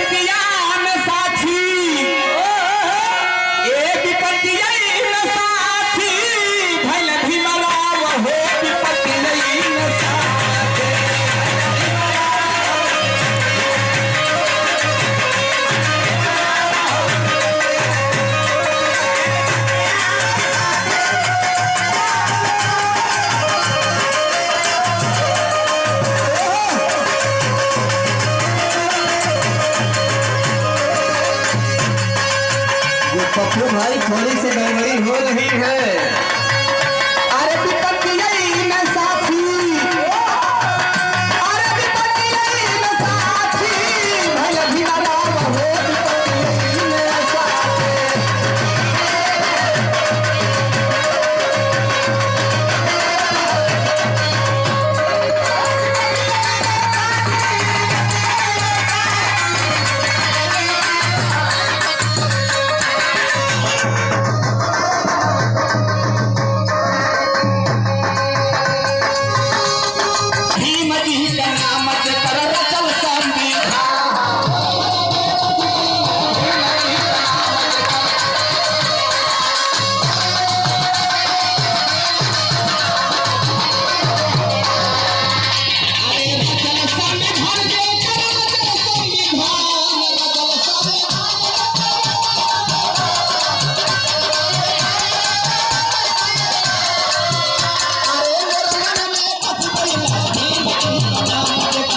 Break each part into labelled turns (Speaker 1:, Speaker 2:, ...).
Speaker 1: विपत्तिया में साथी, ए विपत्तिया में साथी, भइल भीमराव हो विपत्तिया में साथी।
Speaker 2: पप्पू भाई थोड़ी सी गड़बड़ी हो रही है।
Speaker 1: अरे विपत्तिया में साथी, अरे विपत्तिया में साथी, भइल भीमराव हो विपत्तिया में साथी। भीम जी का नाम जेकर रचल संविधान, अरे रचल संविधान जेकर रचल संविधान, रचल संविधान। अरे निर्मल में बस गइला भीम जी का नाम जेकर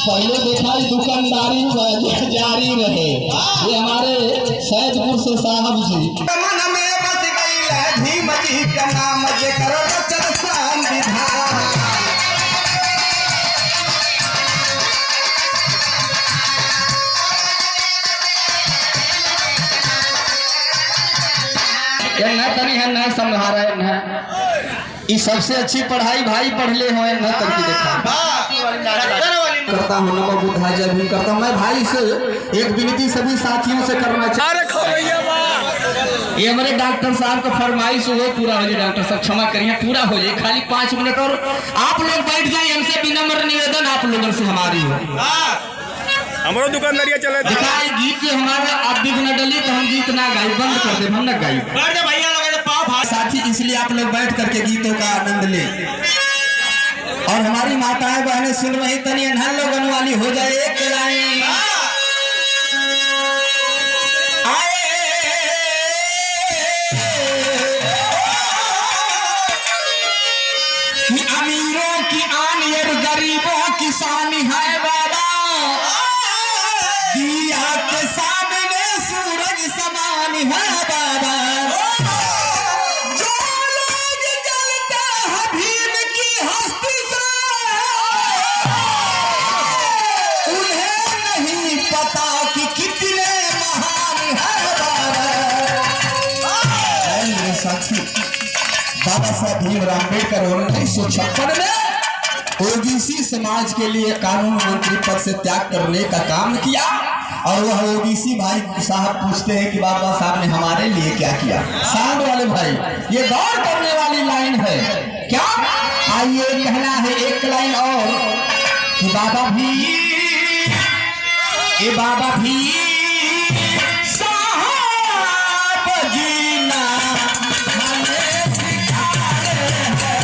Speaker 2: पहले देखा दुकानदारी जारी रहे। ये हमारे सैदपुर से साहब जी।
Speaker 1: मन में बस गइला भीम जी का नाम जेकर रचल संविधान।
Speaker 2: ये न तनी है न समझा रहे न। ये सबसे अच्छी पढ़ाई भाई पढ़ ले हो न तन की देखा करता हूँ। नमो बुद्धाय जय भीम करता हूँ। मैं भाई से एक विनती सभी साथियों से करना चाहता हूँ। ये हमारे डॉक्टर साहब का फरमाइश हो पूरा हो जाए। डॉक्टर साहब क्षमा करिए, पूरा हो जाए, खाली 5 मिनट और आप लोग बैठ जाए। हमसे विनम्र निवेदन आप लोगों से हमारी हो।
Speaker 3: हमारो दुकानदारिया चले
Speaker 2: दिखाई गीत हमारे आप भी न डली तो हम गीत ना गाई, बंद कर दे, हम न गाई। साथी इसलिए आप लोग बैठ करके गीतों का आनंद ले। और हमारी माताएं बहनें सुन रही तनी अनहन लोगन वाली हो जाए एक लाइन। कि अमीरों की आन और गरीबों की शान है बाबा, दिया के सामने सूरज समान है बाबा। जो लोग जलते हैं भीम की हस्ती से, उन्हें नहीं पता कि कितने महान है बाबा। मेरे साथी बाबा साहब भीमराव अम्बेडकर 1956 में ओबीसी समाज के लिए कानून मंत्री पद से त्याग करने का काम किया। और वह ओबीसी भाई साहब पूछते हैं कि बाबा साहब ने हमारे लिए क्या किया। साउंड वाले भाई ये गौर करने वाली लाइन है क्या। आइए कहना है एक लाइन और कि बाबा भी ए बाबा भी साहब जीना हमें सिखाए हैं।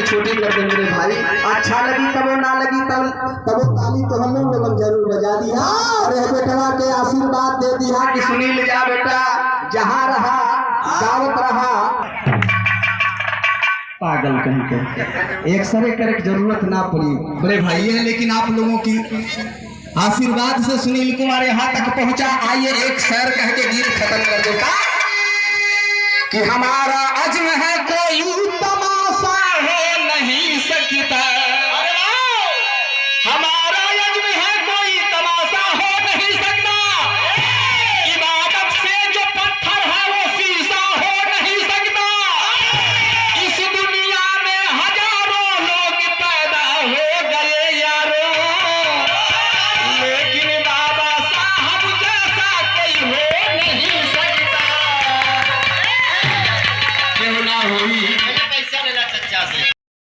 Speaker 2: छोटी कर दे मेरे भाई। अच्छा लगी तबो ना लगी तबो ताली तो हम लोग जरूर बजा दिया। और बेटवा के आशीर्वाद दे दिया कि सुनील जा बेटा, जहाँ रहा दावत रहा। पागल कहीं के एक्सरे करे की जरूरत ना पड़ी बड़े भाई है। लेकिन आप लोगों की
Speaker 1: आशीर्वाद से सुनील कुमार यहाँ तक पहुंचा। आइए एक शेर कह के गीत खत्म कर देता कि हमारा अज़्म है कोई